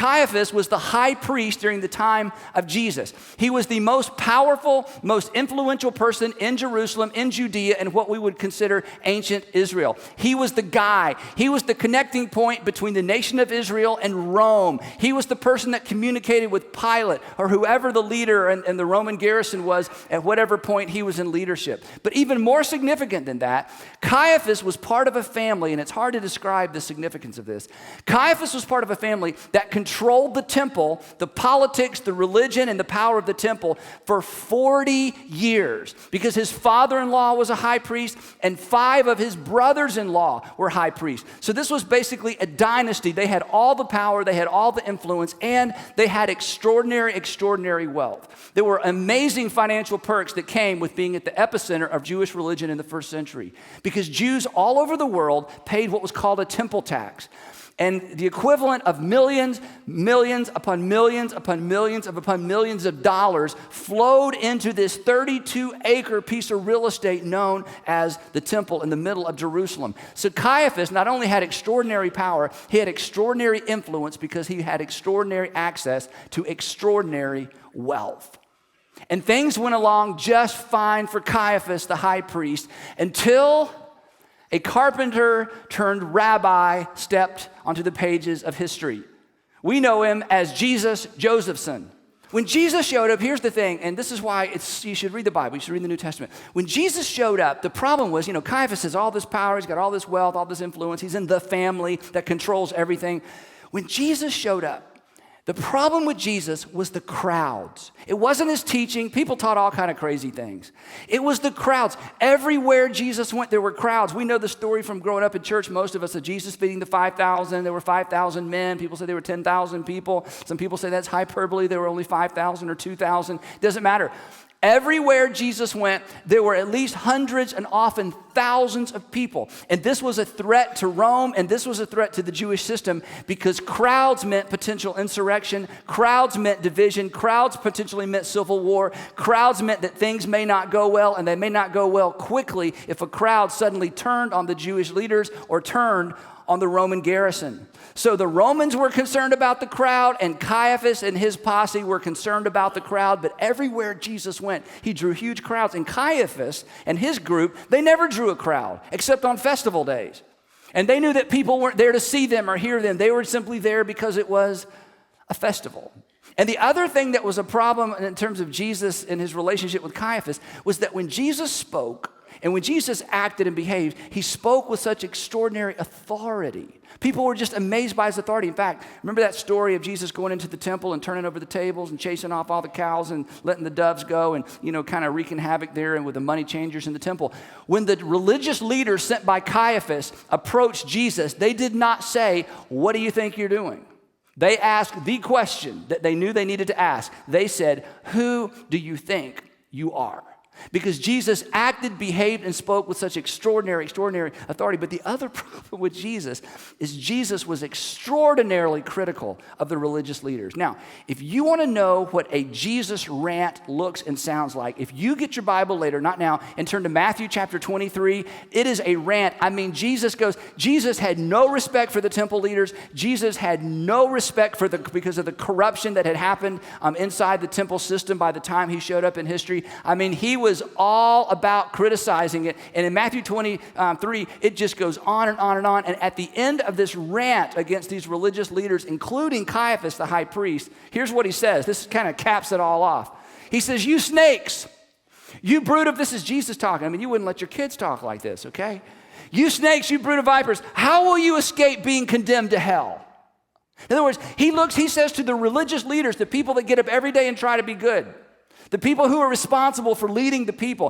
Caiaphas was the high priest during the time of Jesus. He was the most powerful, most influential person in Jerusalem, in Judea, and what we would consider ancient Israel. He was the guy. He was the connecting point between the nation of Israel and Rome. He was the person that communicated with Pilate or whoever the leader in the Roman garrison was at whatever point he was in leadership. But even more significant than that, Caiaphas was part of a family, and it's hard to describe the significance of this. Caiaphas was part of a family that controlled the temple, the politics, the religion, and the power of the temple for 40 years because his father-in-law was a high priest and 5 of his brothers-in-law were high priests. So this was basically a dynasty. They had all the power, they had all the influence, and they had extraordinary wealth. There were amazing financial perks that came with being at the epicenter of Jewish religion in the first century because Jews all over the world paid what was called a temple tax. And the equivalent of millions upon millions of dollars flowed into this 32-acre piece of real estate known as the temple in the middle of Jerusalem. So Caiaphas not only had extraordinary power, he had extraordinary influence because he had extraordinary access to extraordinary wealth. And things went along just fine for Caiaphas, the high priest, until a carpenter turned rabbi stepped onto the pages of history. We know him as Jesus Josephson. When Jesus showed up, here's the thing, and this is why you should read the Bible, you should read the New Testament. When Jesus showed up, the problem was, Caiaphas has all this power, he's got all this wealth, all this influence, he's in the family that controls everything. When Jesus showed up, the problem with Jesus was the crowds. It wasn't his teaching. People taught all kind of crazy things. It was the crowds. Everywhere Jesus went, there were crowds. We know the story from growing up in church, most of us, of Jesus feeding the 5,000. There were 5,000 men. People say there were 10,000 people. Some people say that's hyperbole. There were only 5,000 or 2,000. Doesn't matter. Everywhere Jesus went, there were at least hundreds and often thousands of people. And this was a threat to Rome, and this was a threat to the Jewish system because crowds meant potential insurrection, crowds meant division, crowds potentially meant civil war, crowds meant that things may not go well, and they may not go well quickly if a crowd suddenly turned on the Jewish leaders or turned on the Roman garrison. So the Romans were concerned about the crowd, and Caiaphas and his posse were concerned about the crowd, but everywhere Jesus went, he drew huge crowds. And Caiaphas and his group, they never drew a crowd, except on festival days. And they knew that people weren't there to see them or hear them. They were simply there because it was a festival. And the other thing that was a problem in terms of Jesus and his relationship with Caiaphas was that when Jesus spoke, and when Jesus acted and behaved, he spoke with such extraordinary authority. People were just amazed by his authority. In fact, remember that story of Jesus going into the temple and turning over the tables and chasing off all the cows and letting the doves go and, kind of wreaking havoc there and with the money changers in the temple. When the religious leaders sent by Caiaphas approached Jesus, they did not say, "What do you think you're doing?" They asked the question that they knew they needed to ask. They said, "Who do you think you are?" Because Jesus acted, behaved, and spoke with such extraordinary authority. But the other problem with Jesus is Jesus was extraordinarily critical of the religious leaders. Now, if you want to know what a Jesus rant looks and sounds like, if you get your Bible later, not now, and turn to Matthew chapter 23, it is a rant. Jesus had no respect for the temple leaders. Jesus had no respect because of the corruption that had happened inside the temple system by the time he showed up in history. He was all about criticizing it. And in Matthew 23, it just goes on and on and on. And at the end of this rant against these religious leaders, including Caiaphas, the high priest, here's what he says. This kind of caps it all off. He says, "You snakes, you brood of," this is Jesus talking. You wouldn't let your kids talk like this, okay? "You snakes, you brood of vipers, how will you escape being condemned to hell?" In other words, he says to the religious leaders, the people that get up every day and try to be good, the people who are responsible for leading the people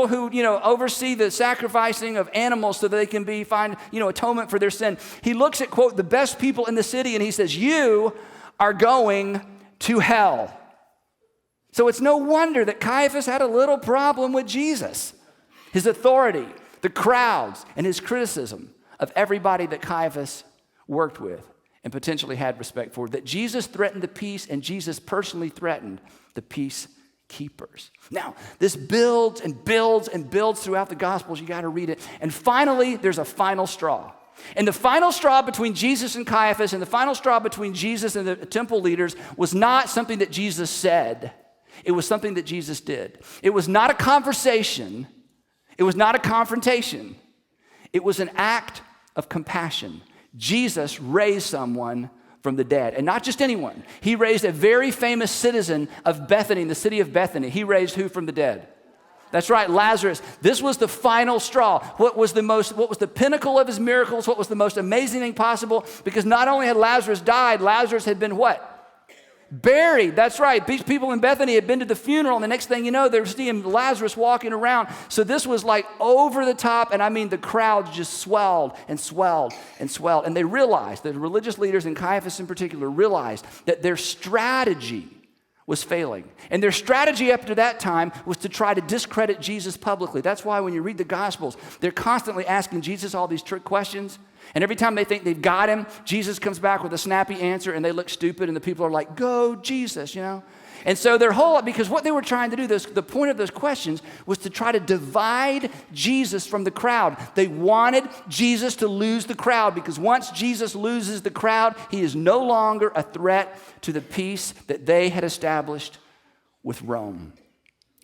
who, oversee the sacrificing of animals so that they can find atonement for their sin. He looks at, quote, the best people in the city and he says, "You are going to hell." So it's no wonder that Caiaphas had a little problem with Jesus, his authority, the crowds, and his criticism of everybody that Caiaphas worked with and potentially had respect for. That Jesus threatened the peace and Jesus personally threatened the peace keepers. Now, this builds and builds and builds throughout the Gospels. You got to read it. And finally, there's a final straw. And the final straw between Jesus and Caiaphas and the final straw between Jesus and the temple leaders was not something that Jesus said. It was something that Jesus did. It was not a conversation. It was not a confrontation. It was an act of compassion. Jesus raised someone from the dead, and not just anyone. He raised a very famous citizen of Bethany, in the city of Bethany. He raised who from the dead? That's right, Lazarus. This was the final straw. What was the pinnacle of his miracles? What was the most amazing thing possible? Because not only had Lazarus died, Lazarus had been what? Buried. That's right. These people in Bethany had been to the funeral, and the next thing you know, they were seeing Lazarus walking around. So this was like over the top, and I mean the crowds just swelled and swelled and swelled. And they realized, the religious leaders, and Caiaphas in particular, realized that their strategy was failing. And their strategy up to that time was to try to discredit Jesus publicly. That's why when you read the Gospels, they're constantly asking Jesus all these trick questions. And every time they think they've got him, Jesus comes back with a snappy answer, and they look stupid, and the people are like, go Jesus, you know? And so their whole, because what they were trying to do, the point of those questions was to try to divide Jesus from the crowd. They wanted Jesus to lose the crowd, because once Jesus loses the crowd, he is no longer a threat to the peace that they had established with Rome.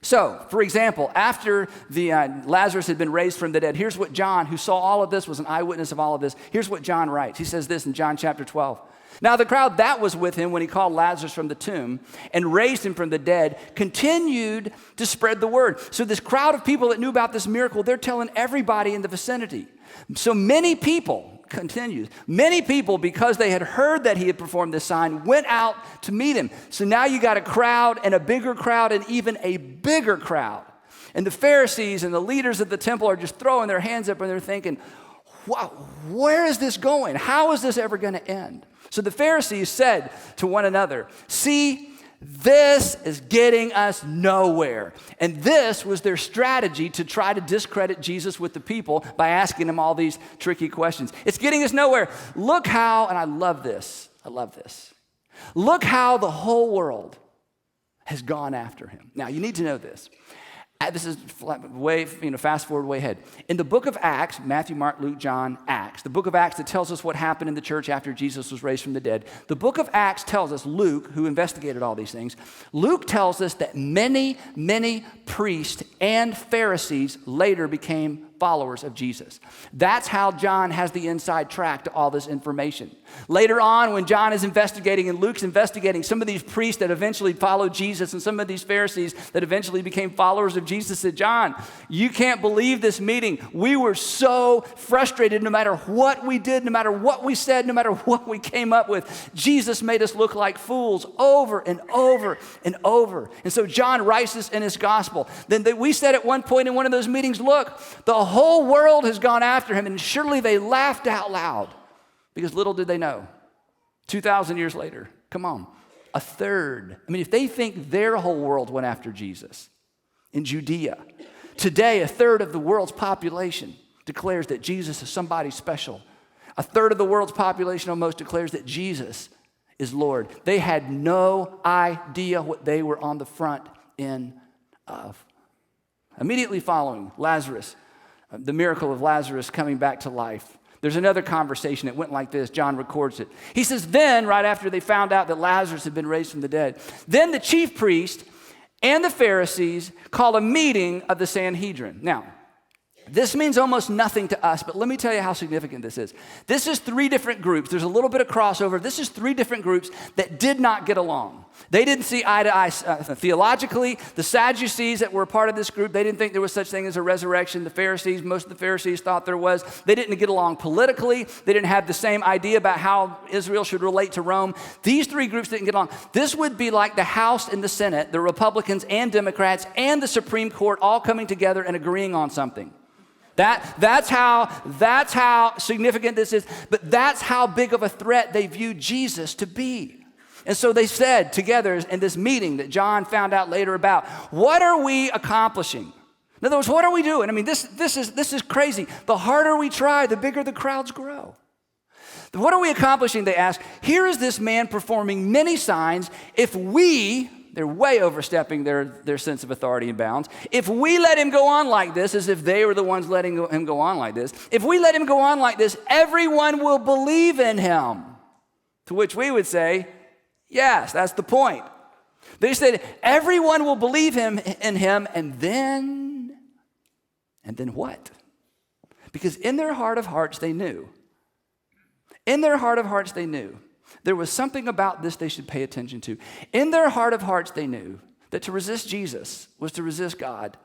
So, for example, after Lazarus had been raised from the dead, here's what John, who saw all of this, was an eyewitness of all of this, here's what John writes. He says this in John chapter 12. Now the crowd that was with him when he called Lazarus from the tomb and raised him from the dead continued to spread the word. So this crowd of people that knew about this miracle, they're telling everybody in the vicinity. So many people, continues, many people, because they had heard that he had performed this sign, went out to meet him. So now you got a crowd and a bigger crowd and even a bigger crowd. And the Pharisees and the leaders of the temple are just throwing their hands up and they're thinking, wow, where is this going? How is this ever going to end? So the Pharisees said to one another, see, this is getting us nowhere. And this was their strategy to try to discredit Jesus with the people by asking him all these tricky questions. It's getting us nowhere. Look how, and I love this. Look how the whole world has gone after him. Now, you need to know this. This is way, fast forward way ahead. In the book of Acts, Matthew, Mark, Luke, John, Acts, the book of Acts that tells us what happened in the church after Jesus was raised from the dead, the book of Acts tells us, Luke, who investigated all these things, Luke tells us that many, many priests and Pharisees later became followers of Jesus. That's how John has the inside track to all this information. Later on, when John is investigating and Luke's investigating, some of these priests that eventually followed Jesus and some of these Pharisees that eventually became followers of Jesus said, John, you can't believe this meeting. We were so frustrated no matter what we did, no matter what we said, no matter what we came up with. Jesus made us look like fools over and over and over. And so John writes this in his gospel. Then we said at one point in one of those meetings, look, the whole world has gone after him, and surely they laughed out loud because little did they know. 2,000 years later, come on, a third. I mean, if they think their whole world went after Jesus in Judea, today a third of the world's population declares that Jesus is somebody special. A third of the world's population almost declares that Jesus is Lord. They had no idea what they were on the front end of. Immediately following Lazarus, the miracle of Lazarus coming back to life, there's another conversation that went like this. John records it. He says, then, right after they found out that Lazarus had been raised from the dead, then the chief priest and the Pharisees called a meeting of the Sanhedrin. Now, this means almost nothing to us, but let me tell you how significant this is. This is three different groups. There's a little bit of crossover. This is three different groups that did not get along. They didn't see eye to eye theologically. The Sadducees that were a part of this group, they didn't think there was such thing as a resurrection. The Pharisees, most of the Pharisees thought there was. They didn't get along politically. They didn't have the same idea about how Israel should relate to Rome. These three groups didn't get along. This would be like the House and the Senate, the Republicans and Democrats and the Supreme Court all coming together and agreeing on something. That's how significant this is, but that's how big of a threat they viewed Jesus to be. And so they said together in this meeting that John found out later about, what are we accomplishing? In other words, what are we doing? I mean, this is crazy. The harder we try, the bigger the crowds grow. What are we accomplishing, they ask. Here is this man performing many signs. If we, They're way overstepping their sense of authority and bounds. If we let him go on like this, as if they were the ones letting him go on like this, if we let him go on like this, everyone will believe in him. To which we would say, yes, that's the point. They said, everyone will believe in him, and then what? Because in their heart of hearts, they knew. In their heart of hearts, they knew. There was something about this they should pay attention to. In their heart of hearts, they knew that to resist Jesus was to resist God.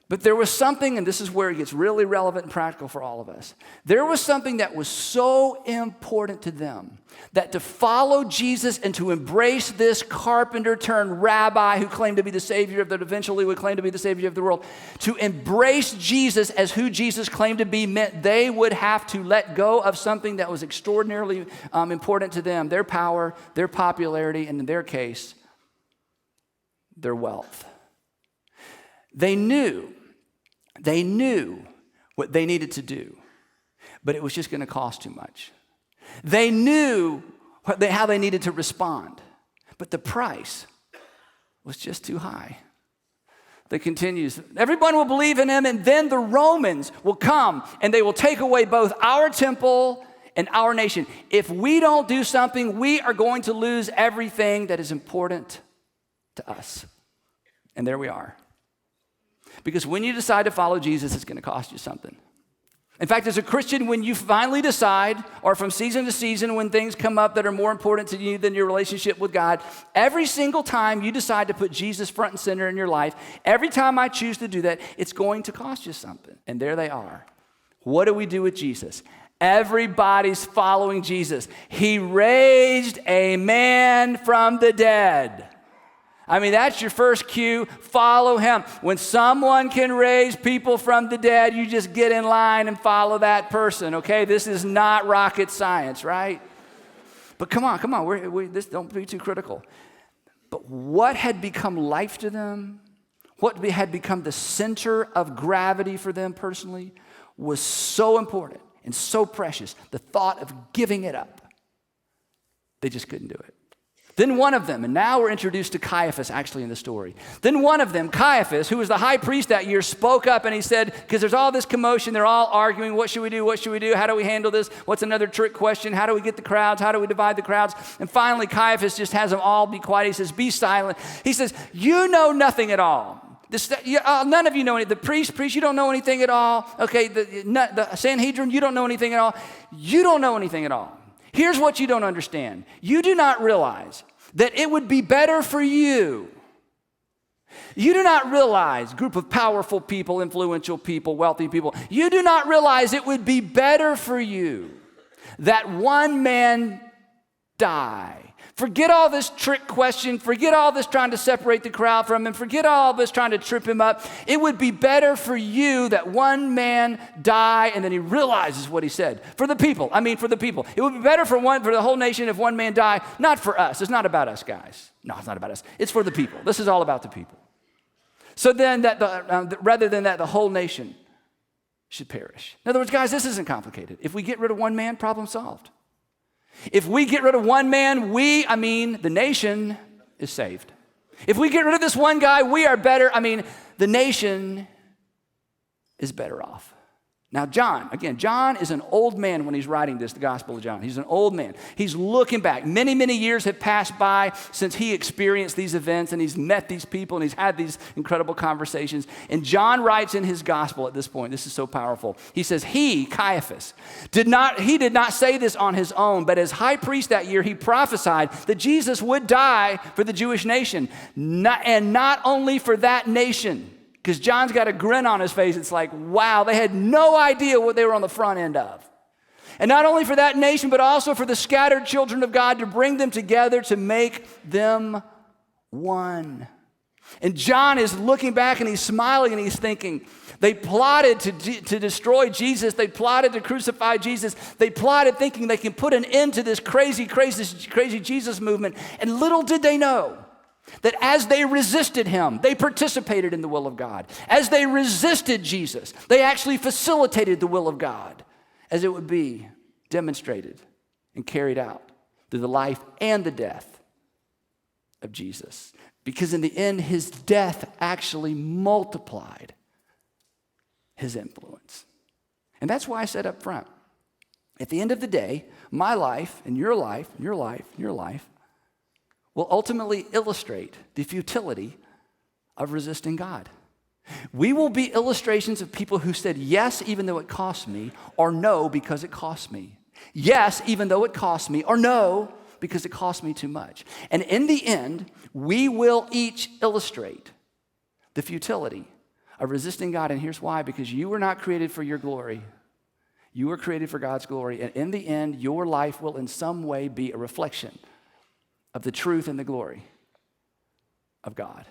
But there was something, and this is where it gets really relevant and practical for all of us. There was something that was so important to them that to follow Jesus and to embrace this carpenter turned rabbi who claimed to be the Savior that eventually would claim to be the Savior of the world, to embrace Jesus as who Jesus claimed to be meant they would have to let go of something that was extraordinarily important to them, their power, their popularity, and in their case, their wealth. They knew what they needed to do, but it was just going to cost too much. They knew how they needed to respond, but the price was just too high. They continues, everyone will believe in him, and then the Romans will come, and they will take away both our temple and our nation. If we don't do something, we are going to lose everything that is important to us. And there we are. Because when you decide to follow Jesus, it's going to cost you something. In fact, as a Christian, when you finally decide, or from season to season, when things come up that are more important to you than your relationship with God, every single time you decide to put Jesus front and center in your life, every time I choose to do that, it's going to cost you something. And there they are. What do we do with Jesus? Everybody's following Jesus. He raised a man from the dead. I mean, that's your first cue. Follow him. When someone can raise people from the dead, you just get in line and follow that person, okay? This is not rocket science, right? But come on. Don't be too critical. But what had become life to them, what had become the center of gravity for them personally, was so important and so precious, the thought of giving it up. They just couldn't do it. Then one of them, and now we're introduced to Caiaphas actually in the story. Then one of them, Caiaphas, who was the high priest that year, spoke up and he said, because there's all this commotion, they're all arguing, what should we do, how do we handle this, what's another trick question, how do we get the crowds, how do we divide the crowds? And finally Caiaphas just has them all be quiet. He says, be silent. He says, you know nothing at all. None of you know anything. The priest, you don't know anything at all. Okay, the Sanhedrin, you don't know anything at all. You don't know anything at all. Here's what you don't understand. You do not realize that it would be better for you. You do not realize, group of powerful people, influential people, wealthy people, you do not realize it would be better for you that one man die. Forget all this trick question. Forget all this trying to separate the crowd from him. Forget all this trying to trip him up. It would be better for you that one man die, and then he realizes what he said. For the people. It would be better for the whole nation if one man die, not for us. It's not about us, guys. No, it's not about us. It's for the people. This is all about the people. So then, rather than that, the whole nation should perish. In other words, guys, this isn't complicated. If we get rid of one man, problem solved. If we get rid of one man, the nation is saved. If we get rid of this one guy, we are better. The nation is better off. Now, John is an old man when he's writing this, the Gospel of John. He's an old man. He's looking back. Many, many years have passed by since he experienced these events, and he's met these people, and he's had these incredible conversations. And John writes in his Gospel at this point, this is so powerful. He says, Caiaphas, did not say this on his own, but as high priest that year, he prophesied that Jesus would die for the Jewish nation, and not only for that nation. Because John's got a grin on his face. It's like, wow, they had no idea what they were on the front end of. And not only for that nation, but also for the scattered children of God, to bring them together to make them one. And John is looking back and he's smiling and he's thinking, they plotted to destroy Jesus. They plotted to crucify Jesus. They plotted thinking they can put an end to this crazy Jesus movement. And little did they know that as they resisted him, they participated in the will of God. As they resisted Jesus, they actually facilitated the will of God as it would be demonstrated and carried out through the life and the death of Jesus. Because in the end, his death actually multiplied his influence. And that's why I said up front, at the end of the day, my life and your life, and your life, and your life will ultimately illustrate the futility of resisting God. We will be illustrations of people who said yes, even though it cost me, or no, because it cost me. Yes, even though it cost me, or no, because it cost me too much. And in the end, we will each illustrate the futility of resisting God. And here's why: because you were not created for your glory. You were created for God's glory. And in the end, your life will in some way be a reflection of the truth and the glory of God.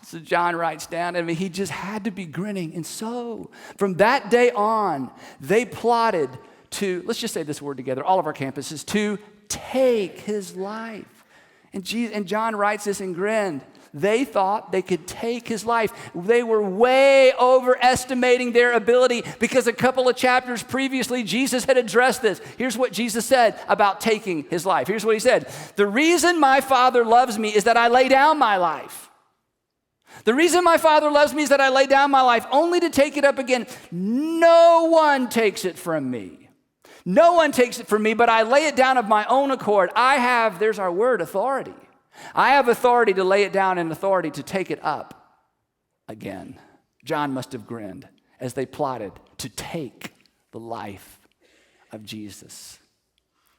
So John writes down, he just had to be grinning. And so from that day on, they plotted to, let's just say this word together, all of our campuses, to take his life. And John writes this and grinned. They thought they could take his life. They were way overestimating their ability, because a couple of chapters previously, Jesus had addressed this. Here's what Jesus said about taking his life. Here's what he said: the reason my Father loves me is that I lay down my life. The reason my Father loves me is that I lay down my life only to take it up again. No one takes it from me. No one takes it from me, but I lay it down of my own accord. I have, there's our word, authority. I have authority to lay it down and authority to take it up again. John must have grinned as they plotted to take the life of Jesus.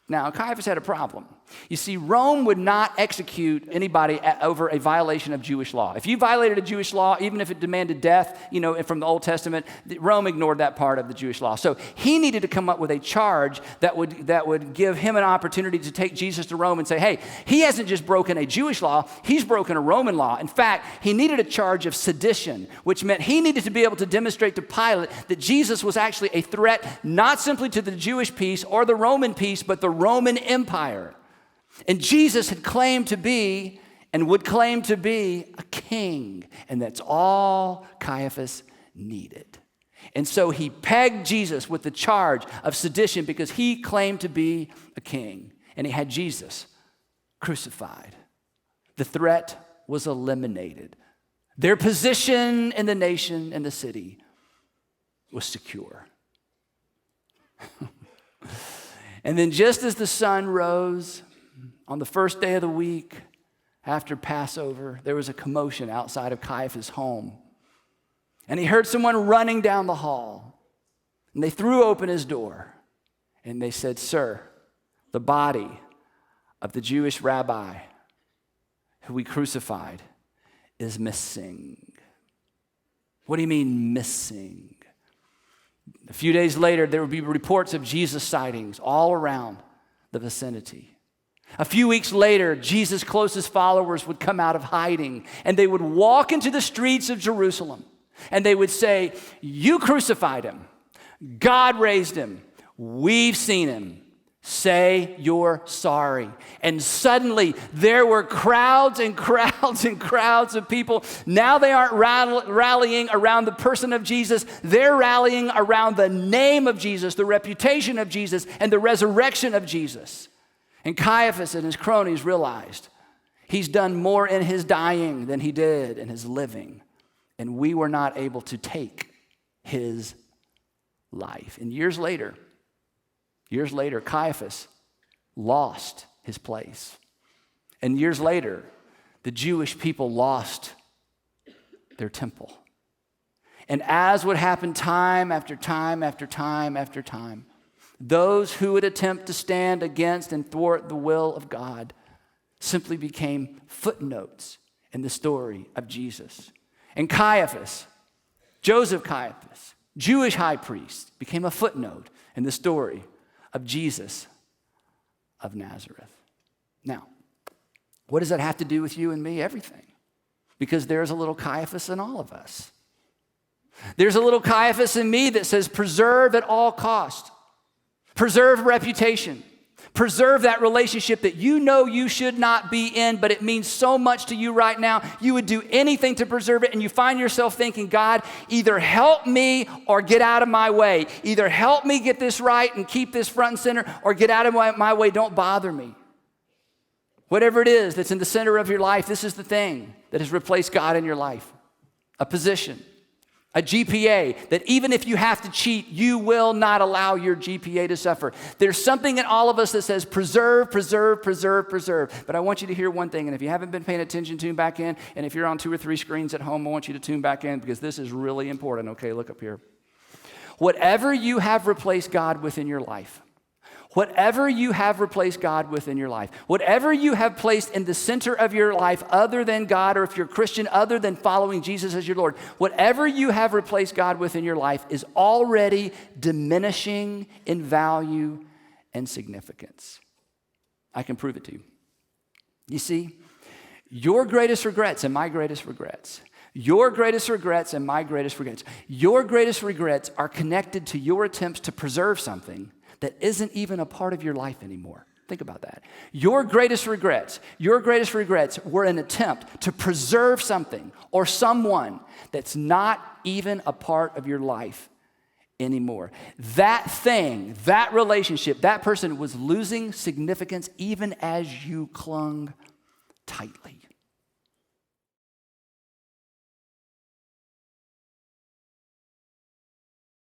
Now, Caiaphas had a problem. You see, Rome would not execute anybody over a violation of Jewish law. If you violated a Jewish law, even if it demanded death, from the Old Testament, Rome ignored that part of the Jewish law. So he needed to come up with a charge that would give him an opportunity to take Jesus to Rome and say, hey, he hasn't just broken a Jewish law, he's broken a Roman law. In fact, he needed a charge of sedition, which meant he needed to be able to demonstrate to Pilate that Jesus was actually a threat, not simply to the Jewish peace or the Roman peace, but the Roman Empire. And Jesus had claimed to be and would claim to be a king. And that's all Caiaphas needed. And so he pegged Jesus with the charge of sedition because he claimed to be a king. And he had Jesus crucified. The threat was eliminated. Their position in the nation and the city was secure. And then just as the sun rose on the first day of the week after Passover, there was a commotion outside of Caiaphas' home. And he heard someone running down the hall. And they threw open his door. And they said, "Sir, the body of the Jewish rabbi who we crucified is missing." What do you mean missing? A few days later, there would be reports of Jesus sightings all around the vicinity. A few weeks later, Jesus' closest followers would come out of hiding, and they would walk into the streets of Jerusalem, and they would say, "You crucified him. God raised him. We've seen him. Say you're sorry." And suddenly there were crowds and crowds and crowds of people. Now they aren't rallying around the person of Jesus. They're rallying around the name of Jesus, the reputation of Jesus, and the resurrection of Jesus. And Caiaphas and his cronies realized he's done more in his dying than he did in his living. And we were not able to take his life. And years later, Caiaphas lost his place. And years later, the Jewish people lost their temple. And as would happen time after time after time after time, those who would attempt to stand against and thwart the will of God simply became footnotes in the story of Jesus. And Caiaphas, Joseph Caiaphas, Jewish high priest, became a footnote in the story of Jesus of Nazareth. Now, what does that have to do with you and me? Everything. Because there's a little Caiaphas in all of us. There's a little Caiaphas in me that says preserve at all cost. Preserve reputation. Preserve that relationship that you know you should not be in, but it means so much to you right now. You would do anything to preserve it, and you find yourself thinking, God, either help me or get out of my way. Either help me get this right and keep this front and center, or get out of my way, don't bother me. Whatever it is that's in the center of your life, this is the thing that has replaced God in your life. A position, a GPA, that even if you have to cheat, you will not allow your GPA to suffer. There's something in all of us that says preserve, preserve, preserve, preserve. But I want you to hear one thing, and if you haven't been paying attention, tune back in. And if you're on 2 or 3 screens at home, I want you to tune back in because this is really important. Okay, look up here. Whatever you have replaced God with in your life, whatever you have replaced God with in your life, whatever you have placed in the center of your life other than God, or if you're Christian, other than following Jesus as your Lord, whatever you have replaced God with in your life is already diminishing in value and significance. I can prove it to you. You see, your greatest regrets and my greatest regrets, your greatest regrets and my greatest regrets, your greatest regrets are connected to your attempts to preserve something that isn't even a part of your life anymore. Think about that. Your greatest regrets were an attempt to preserve something or someone that's not even a part of your life anymore. That thing, that relationship, that person was losing significance even as you clung tightly.